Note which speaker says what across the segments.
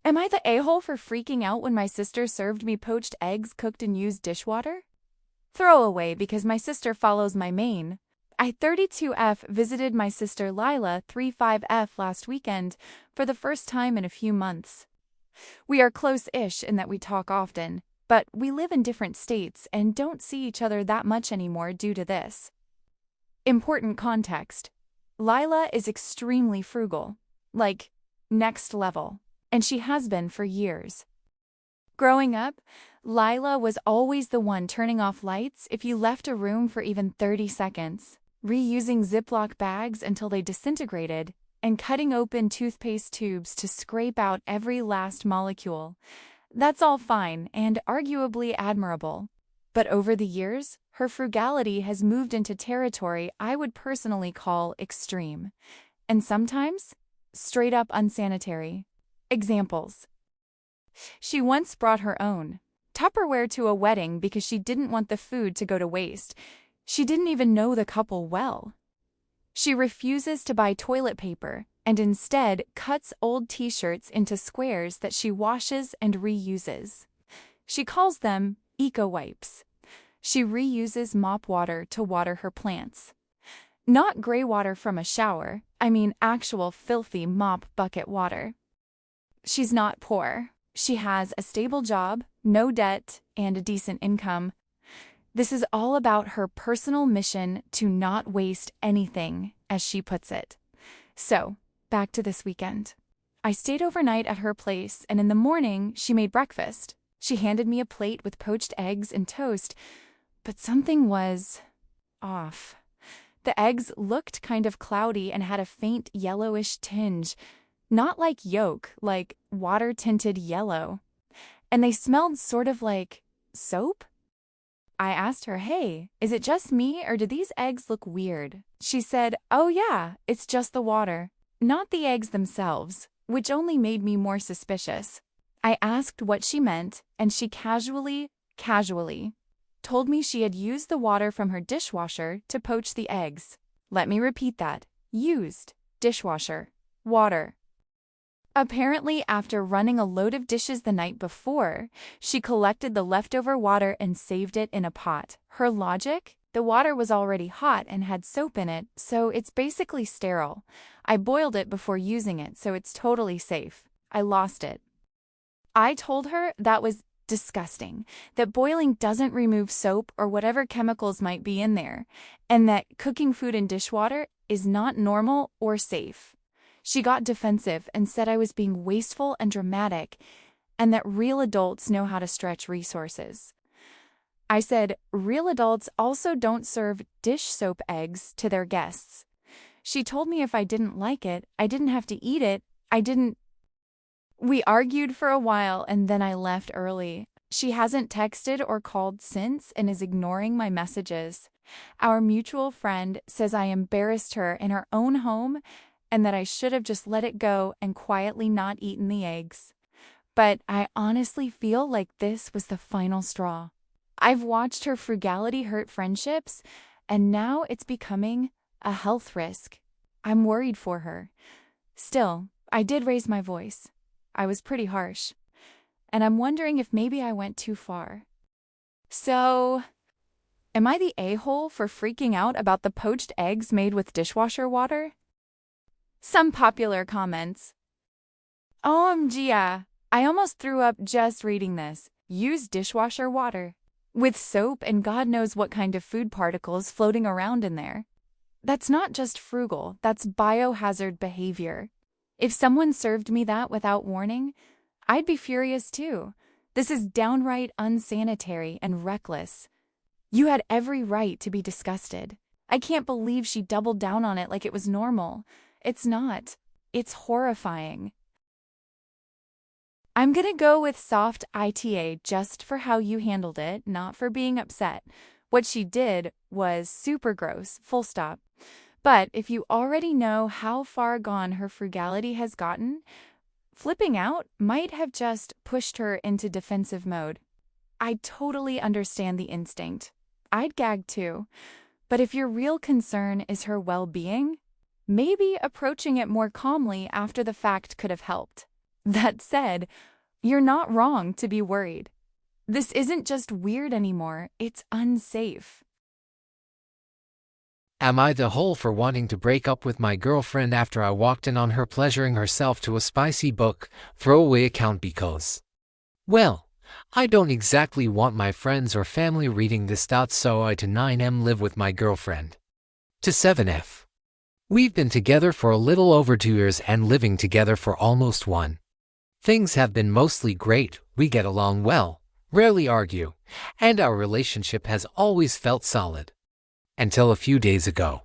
Speaker 1: Am I the a-hole for freaking out when my sister served me poached eggs cooked in used dishwater? Throwaway because my sister follows my main. I 32F visited my sister Lila 35F last weekend for the first time in a few months. We are close-ish in that we talk often, but we live in different states and don't see each other that much anymore due to this. Important context. Lila is extremely frugal, like next level, and she has been for years. Growing up, Lila was always the one turning off lights if you left a room for even 30 seconds, reusing Ziploc bags until they disintegrated, and cutting open toothpaste tubes to scrape out every last molecule. That's all fine and arguably admirable. But over the years, her frugality has moved into territory I would personally call extreme, and sometimes straight up unsanitary. Examples. She once brought her own Tupperware to a wedding because she didn't want the food to go to waste. She didn't even know the couple well. She refuses to buy toilet paper and instead cuts old t-shirts into squares that she washes and reuses. She calls them eco-wipes. She reuses mop water to water her plants. Not gray water from a shower, I mean actual filthy mop bucket water. She's not poor. She has a stable job, no debt, and a decent income. This is all about her personal mission to not waste anything, as she puts it. So, back to this weekend. I stayed overnight at her place, and in the morning, she made breakfast. She handed me a plate with poached eggs and toast, but something was off. The eggs looked kind of cloudy and had a faint yellowish tinge. Not like yolk, like water-tinted yellow. And they smelled sort of like soap? I asked her, hey, is it just me or do these eggs look weird? She said, oh yeah, it's just the water, not the eggs themselves, which only made me more suspicious. I asked what she meant, and she casually told me she had used the water from her dishwasher to poach the eggs. Let me repeat that. Used dishwasher water. Apparently, after running a load of dishes the night before, she collected the leftover water and saved it in a pot. Her logic? The water was already hot and had soap in it, so it's basically sterile. I boiled it before using it, so it's totally safe. I lost it. I told her that was disgusting, that boiling doesn't remove soap or whatever chemicals might be in there, and that cooking food in dishwater is not normal or safe. She got defensive and said I was being wasteful and dramatic, and that real adults know how to stretch resources. I said, real adults also don't serve dish soap eggs to their guests. She told me if I didn't like it, I didn't have to eat it. We argued for a while and then I left early. She hasn't texted or called since and is ignoring my messages. Our mutual friend says I embarrassed her in her own home and that I should have just let it go and quietly not eaten the eggs. But I honestly feel like this was the final straw. I've watched her frugality hurt friendships, and now it's becoming a health risk. I'm worried for her. Still, I did raise my voice. I was pretty harsh. And I'm wondering if maybe I went too far. So, am I the a-hole for freaking out about the poached eggs made with dishwasher water? Some popular comments. OMG, I almost threw up just reading this. Use dishwasher water. With soap and God knows what kind of food particles floating around in there. That's not just frugal, that's biohazard behavior. If someone served me that without warning, I'd be furious too. This is downright unsanitary and reckless. You had every right to be disgusted. I can't believe she doubled down on it like it was normal. It's not. It's horrifying. I'm gonna go with soft ITA just for how you handled it, not for being upset. What she did was super gross, full stop. But if you already know how far gone her frugality has gotten, flipping out might have just pushed her into defensive mode. I totally understand the instinct. I'd gag too. But if your real concern is her well-being, maybe approaching it more calmly after the fact could have helped. That said, you're not wrong to be worried. This isn't just weird anymore, it's unsafe.
Speaker 2: Am I the hole for wanting to break up with my girlfriend after I walked in on her pleasuring herself to a spicy book throwaway account because, well, I don't exactly want my friends or family reading this. So I to 9M live with my girlfriend. To 7F. We've been together for a little over 2 years and living together for almost 1. Things have been mostly great, we get along well, rarely argue, and our relationship has always felt solid. Until a few days ago.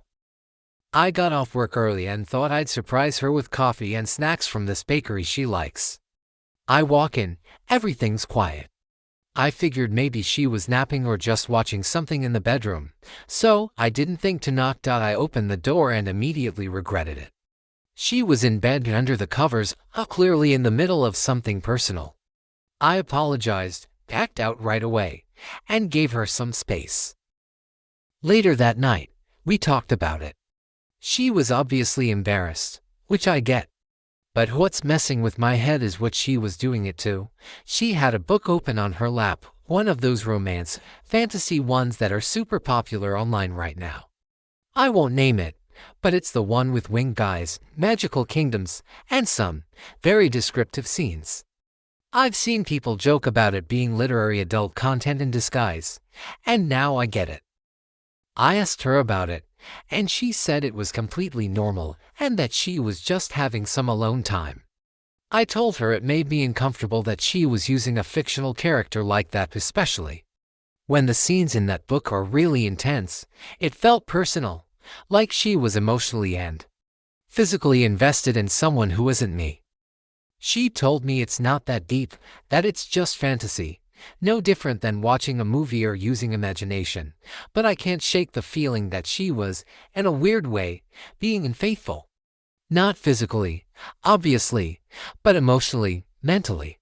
Speaker 2: I got off work early and thought I'd surprise her with coffee and snacks from this bakery she likes. I walk in, everything's quiet. I figured maybe she was napping or just watching something in the bedroom, so I didn't think to knock. I opened the door and immediately regretted it. She was in bed under the covers, clearly in the middle of something personal. I apologized, backed out right away, and gave her some space. Later that night, we talked about it. She was obviously embarrassed, which I get. But what's messing with my head is what she was doing it to. She had a book open on her lap, one of those romance, fantasy ones that are super popular online right now. I won't name it, but it's the one with winged guys, magical kingdoms, and some very descriptive scenes. I've seen people joke about it being literary adult content in disguise, and now I get it. I asked her about it, and she said it was completely normal and that she was just having some alone time. I told her it made me uncomfortable that she was using a fictional character like that, especially when the scenes in that book are really intense. It felt personal, like she was emotionally and physically invested in someone who isn't me. She told me it's not that deep, that it's just fantasy. No different than watching a movie or using imagination, but I can't shake the feeling that she was, in a weird way, being unfaithful. Not physically, obviously, but emotionally, mentally.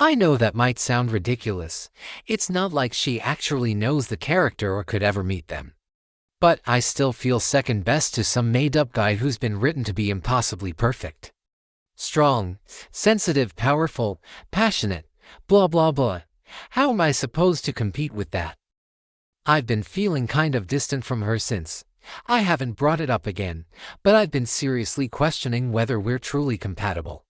Speaker 2: I know that might sound ridiculous. It's not like she actually knows the character or could ever meet them. But I still feel second best to some made-up guy who's been written to be impossibly perfect. Strong, sensitive, powerful, passionate. Blah blah blah. How am I supposed to compete with that? I've been feeling kind of distant from her since. I haven't brought it up again, but I've been seriously questioning whether we're truly compatible.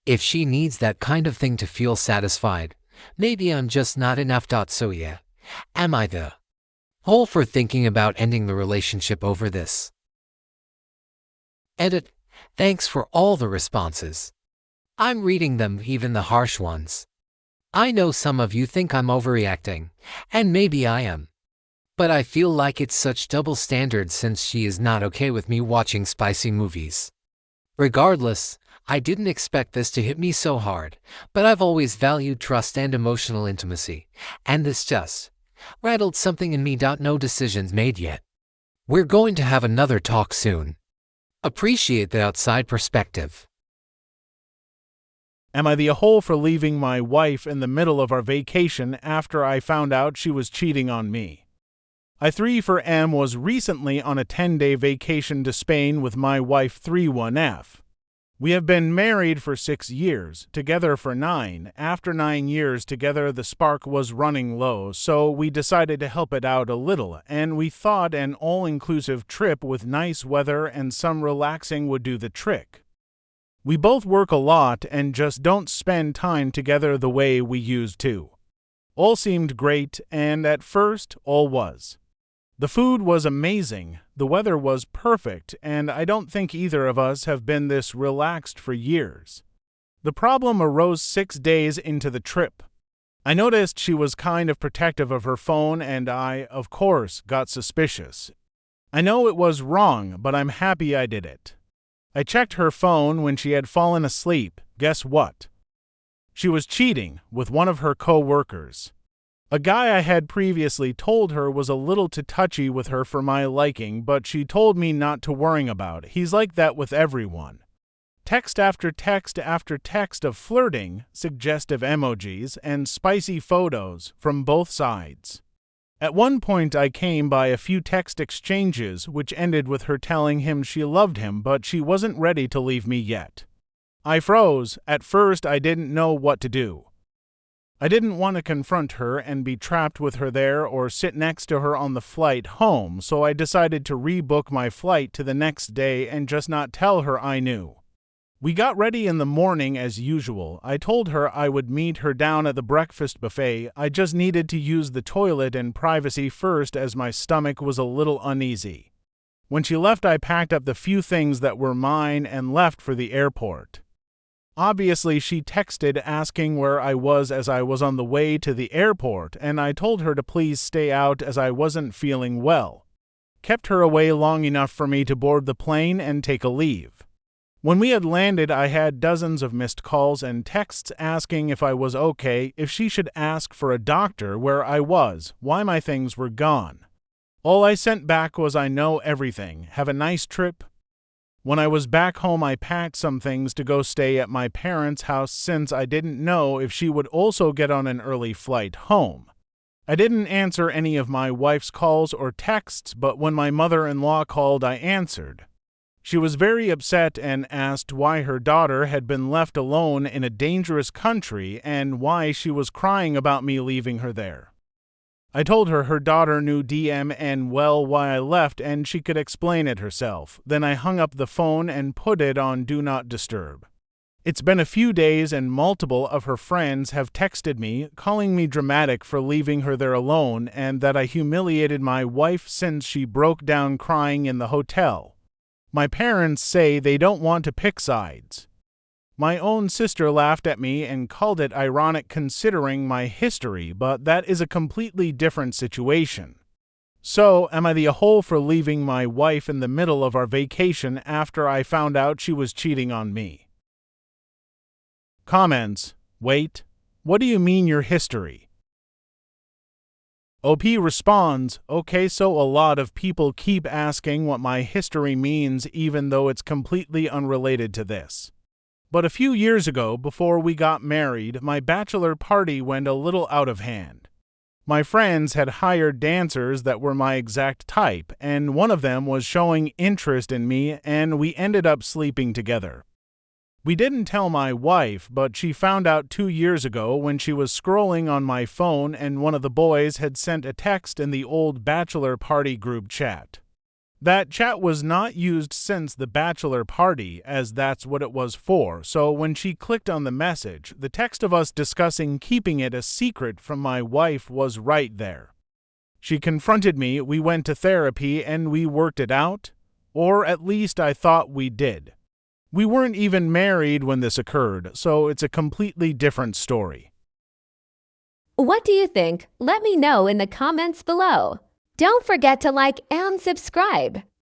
Speaker 2: If she needs that kind of thing to feel satisfied, maybe I'm just not enough. So yeah, am I the hole for thinking about ending the relationship over this? Edit. Thanks for all the responses. I'm reading them, even the harsh ones. I know some of you think I'm overreacting, and maybe I am. But I feel like it's such double standards since she is not okay with me watching spicy movies. Regardless, I didn't expect this to hit me so hard, but I've always valued trust and emotional intimacy, and this just rattled something in me. No decisions made yet. We're going to have another talk soon. Appreciate the outside perspective.
Speaker 3: Am I the hole for leaving my wife in the middle of our vacation after I found out she was cheating on me? I3 for M was recently on a 10-day vacation to Spain with my wife 31F. We have been married for 6 years, together for 9. After 9 years together, the spark was running low, so we decided to help it out a little, and we thought an all-inclusive trip with nice weather and some relaxing would do the trick. We both work a lot and just don't spend time together the way we used to. All seemed great, and at first, all was. The food was amazing, the weather was perfect, and I don't think either of us have been this relaxed for years. The problem arose 6 days into the trip. I noticed she was kind of protective of her phone, and I, of course, got suspicious. I know it was wrong, but I'm happy I did it. I checked her phone when she had fallen asleep. Guess what? She was cheating with one of her coworkers. A guy I had previously told her was a little too touchy with her for my liking, but she told me not to worry about. He's like that with everyone. Text after text after text of flirting, suggestive emojis, and spicy photos from both sides. At one point I came by a few text exchanges which ended with her telling him she loved him but she wasn't ready to leave me yet. I froze. At first, I didn't know what to do. I didn't want to confront her and be trapped with her there or sit next to her on the flight home, so I decided to rebook my flight to the next day and just not tell her I knew. We got ready in the morning as usual. I told her I would meet her down at the breakfast buffet. I just needed to use the toilet and privacy first as my stomach was a little uneasy. When she left, I packed up the few things that were mine and left for the airport. Obviously, she texted asking where I was as I was on the way to the airport, and I told her to please stay out as I wasn't feeling well. Kept her away long enough for me to board the plane and take a leave. When we had landed, I had dozens of missed calls and texts asking if I was okay, if she should ask for a doctor, where I was, why my things were gone. All I sent back was I know everything. Have a nice trip. When I was back home, I packed some things to go stay at my parents' house since I didn't know if she would also get on an early flight home. I didn't answer any of my wife's calls or texts, but when my mother-in-law called, I answered. She was very upset and asked why her daughter had been left alone in a dangerous country and why she was crying about me leaving her there. I told her daughter knew DM and well why I left and she could explain it herself. Then I hung up the phone and put it on Do Not Disturb. It's been a few days and multiple of her friends have texted me, calling me dramatic for leaving her there alone and that I humiliated my wife since she broke down crying in the hotel. My parents say they don't want to pick sides. My own sister laughed at me and called it ironic considering my history, but that is a completely different situation. So, am I the a-hole for leaving my wife in the middle of our vacation after I found out she was cheating on me? Comments. Wait, what do you mean your history? OP responds, okay, so a lot of people keep asking what my history means even though it's completely unrelated to this. But a few years ago, before we got married, my bachelor party went a little out of hand. My friends had hired dancers that were my exact type, and one of them was showing interest in me, and we ended up sleeping together. We didn't tell my wife, but she found out 2 years ago when she was scrolling on my phone and one of the boys had sent a text in the old bachelor party group chat. That chat was not used since the bachelor party, as that's what it was for, so when she clicked on the message, the text of us discussing keeping it a secret from my wife was right there. She confronted me, we went to therapy, and we worked it out, or at least I thought we did. We weren't even married when this occurred, so it's a completely different story.
Speaker 4: What do you think? Let me know in the comments below. Don't forget to like and subscribe.